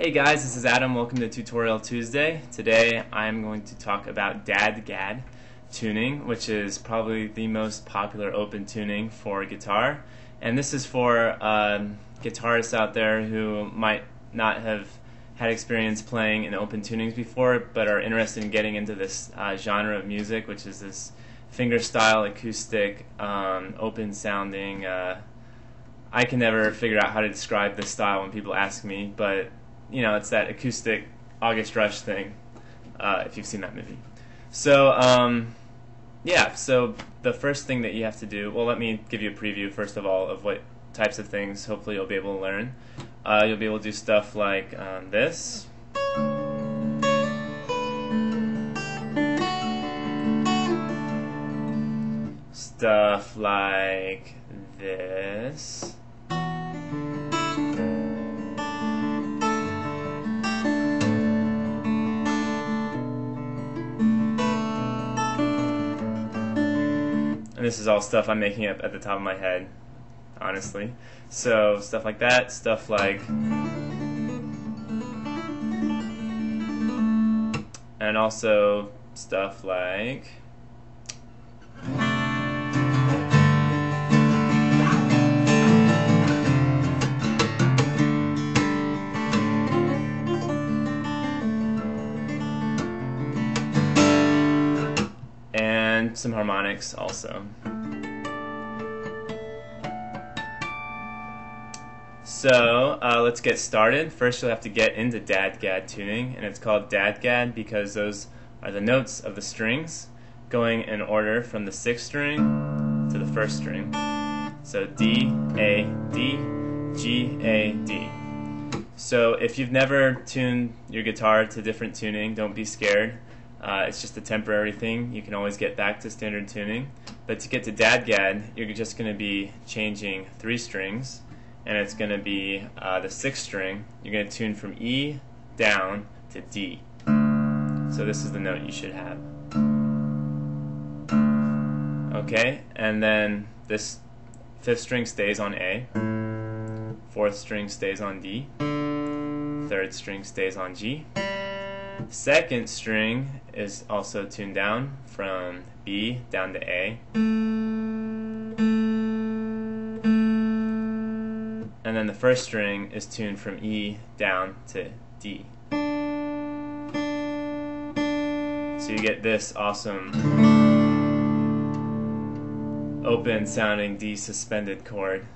Hey guys, this is Adam. Welcome to Tutorial Tuesday. Today I'm going to talk about Dadgad Tuning, which is probably the most popular open tuning for guitar. And this is for guitarists out there who might not have had experience playing in open tunings before, but are interested in getting into this genre of music, which is this fingerstyle, acoustic, open sounding. I can never figure out how to describe this style when people ask me, but you know, it's that acoustic August Rush thing, if you've seen that movie. So, yeah, so the first thing that you have to do, well, let me give you a preview, first of all, of what types of things hopefully you'll be able to learn. You'll be able to do stuff like this. Stuff like this. And this is all stuff I'm making up at the top of my head, honestly. So stuff like that, stuff like, and also stuff like, and some harmonics also. So let's get started. First you'll have to get into Dadgad tuning, and it's called Dadgad because those are the notes of the strings going in order from the 6th string to the 1st string. So D, A, D, G, A, D. So if you've never tuned your guitar to different tuning, don't be scared. It's just a temporary thing. You can always get back to standard tuning. But to get to Dadgad, you're just going to be changing 3 strings, and it's going to be the 6th string. You're going to tune from E down to D. So this is the note you should have. Okay, and then this 5th string stays on A, 4th string stays on D, 3rd string stays on G. 2nd string is also tuned down from B down to A. And then the 1st string is tuned from E down to D. So you get this awesome open sounding D suspended chord.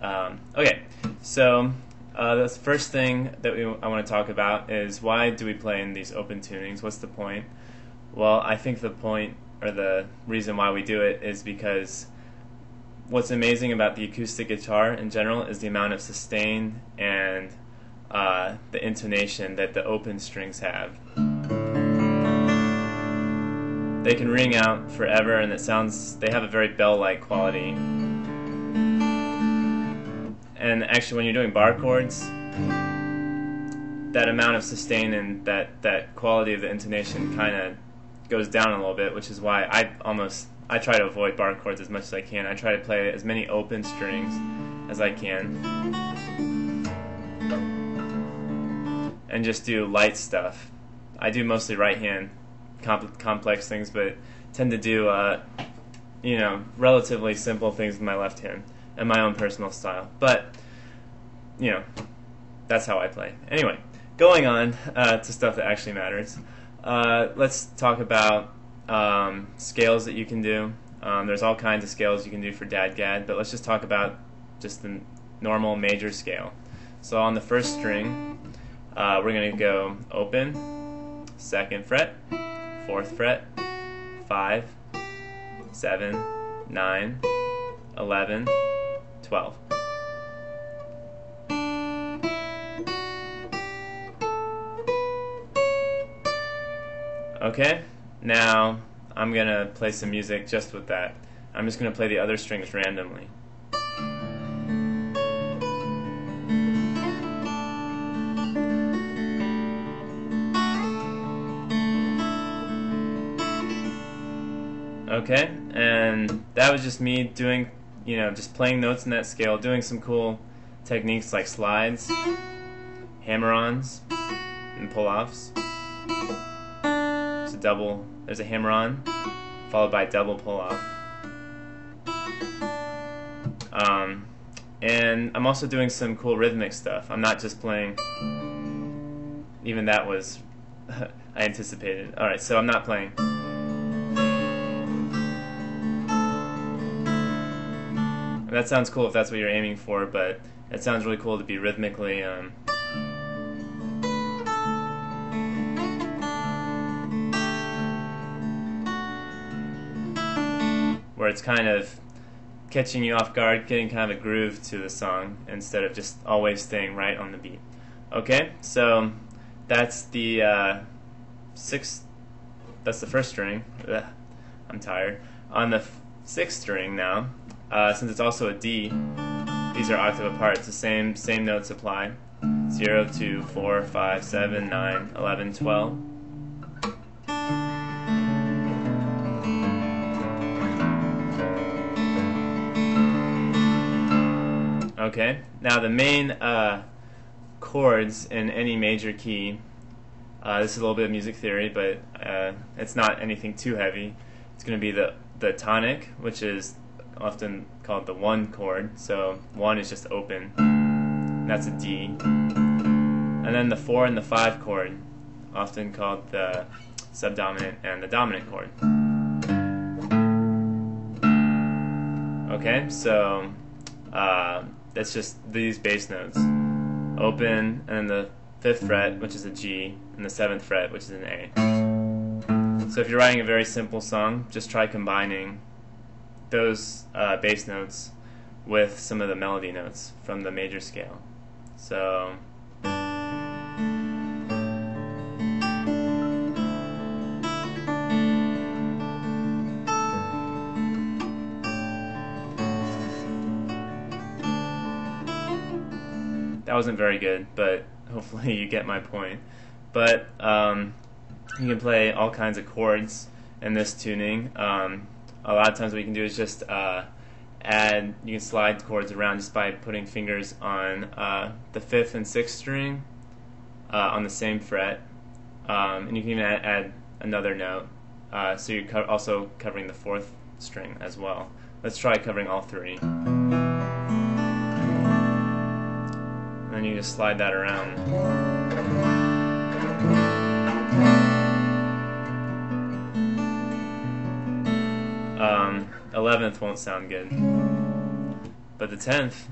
Okay, so the first thing that I want to talk about is why do we play in these open tunings? What's the point? Well, I think the point, or the reason why we do it, is because what's amazing about the acoustic guitar in general is the amount of sustain and the intonation that the open strings have. They can ring out forever, and they have a very bell-like quality. And actually, when you're doing bar chords, that amount of sustain and that quality of the intonation kind of goes down a little bit, which is why I try to avoid bar chords as much as I can. I try to play as many open strings as I can, and just do light stuff. I do mostly right hand complex things, but tend to do you know, relatively simple things with my left hand and my own personal style. But you know, that's how I play. Anyway, going on to stuff that actually matters. Let's talk about scales that you can do. There's all kinds of scales you can do for Dadgad, but let's just talk about just the normal major scale. So on the 1st string, we're going to go open, 2nd fret, 4th fret, 5, 7, 9, 11, 12. Okay, now I'm going to play some music just with that. I'm just going to play the other strings randomly. Okay, and that was just me doing, you know, just playing notes in that scale, doing some cool techniques like slides. hammer-ons and pull-offs. So there's a hammer-on followed by a double pull-off. And I'm also doing some cool rhythmic stuff. I'm not just playing, even that was I anticipated. Alright, so I'm not playing. That sounds cool if that's what you're aiming for, but it sounds really cool to be rhythmically where it's kind of catching you off guard, getting kind of a groove to the song instead of just always staying right on the beat. Okay, so that's the that's the first string. Ugh, I'm tired. On the sixth string now, since it's also a D, these are octave apart. It's the same notes apply. 0, 2, 4, 5, 7, 9, 11, 12. Okay, now the main chords in any major key, this is a little bit of music theory, but it's not anything too heavy. It's going to be the tonic, which is often called the 1 chord, so 1 is just open, that's a D. And then the 4 and the 5 chord, often called the subdominant and the dominant chord. Okay, so that's just these bass notes. Open, and then the 5th fret, which is a G, and the 7th fret, which is an A. So if you're writing a very simple song, just try combining those bass notes with some of the melody notes from the major scale. So that wasn't very good, but hopefully you get my point. But you can play all kinds of chords in this tuning. A lot of times what you can do is just you can slide chords around just by putting fingers on the 5th and 6th string on the same fret. And you can even add another note. So you're also covering the 4th string as well. Let's try covering all 3. And then you just slide that around. 11th won't sound good, but the 10th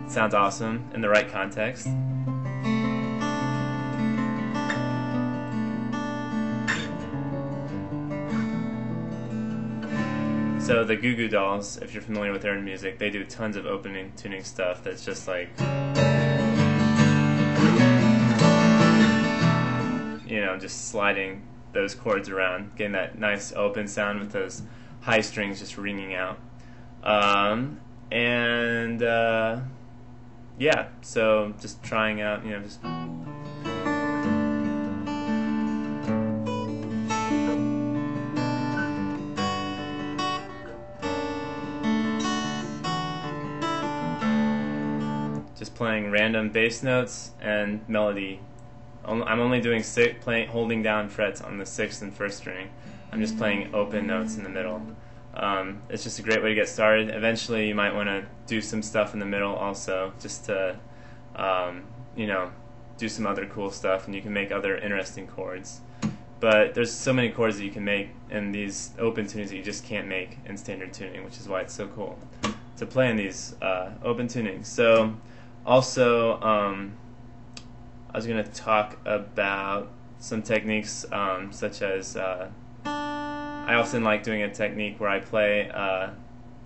sounds awesome in the right context. So the Goo Goo Dolls, if you're familiar with their music, they do tons of opening tuning stuff that's just like, you know, just sliding those chords around, getting that nice open sound with those high strings just ringing out. Yeah, so just trying out, you know, just playing random bass notes and melody. I'm only doing holding down frets on the 6th and 1st string. I'm just playing open notes in the middle. It's just a great way to get started. Eventually you might want to do some stuff in the middle also, just to you know, do some other cool stuff, and you can make other interesting chords. But there's so many chords that you can make in these open tunings that you just can't make in standard tuning, which is why it's so cool to play in these open tunings. So also, I was going to talk about some techniques such as I often like doing a technique where I play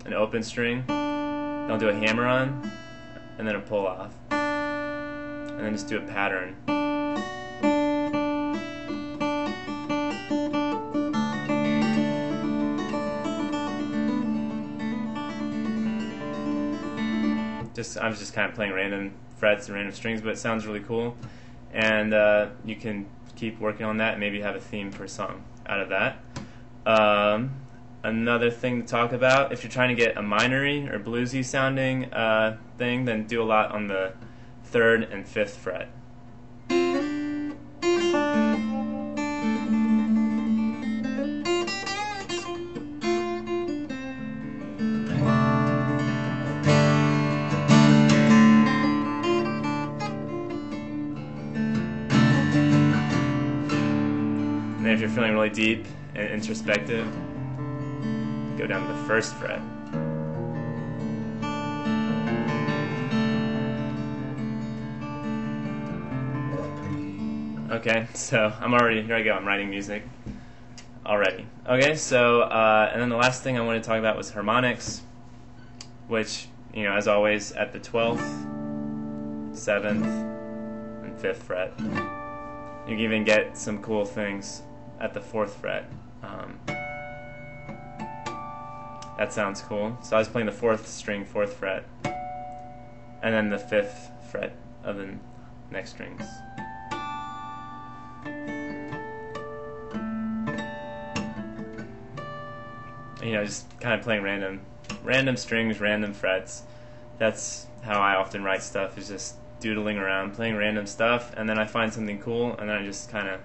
an open string, then I'll do a hammer-on, and then a pull-off, and then just do a pattern. I was just kind of playing random frets and random strings, but it sounds really cool, and you can keep working on that and maybe have a theme for a song out of that. Another thing to talk about, if you're trying to get a minor-y or bluesy sounding thing, then do a lot on the 3rd, and 5th fret. And then if you're feeling really deep and introspective, go down to the 1st fret. Okay, so here I go, I'm writing music already. Okay, so, and then the last thing I wanted to talk about was harmonics, which, you know, as always, at the 12th, 7th, and 5th fret. You can even get some cool things at the 4th fret. That sounds cool. So I was playing the 4th string, 4th fret, and then the 5th fret of the next strings. You know, just kind of playing random strings, random frets. That's how I often write stuff, is just doodling around, playing random stuff, and then I find something cool, and then I just kind of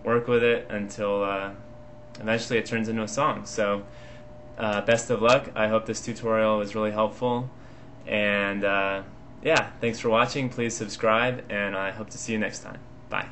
work with it until eventually it turns into a song. So best of luck. I hope this tutorial was really helpful, and yeah, thanks for watching. Please subscribe, and I hope to see you next time. Bye.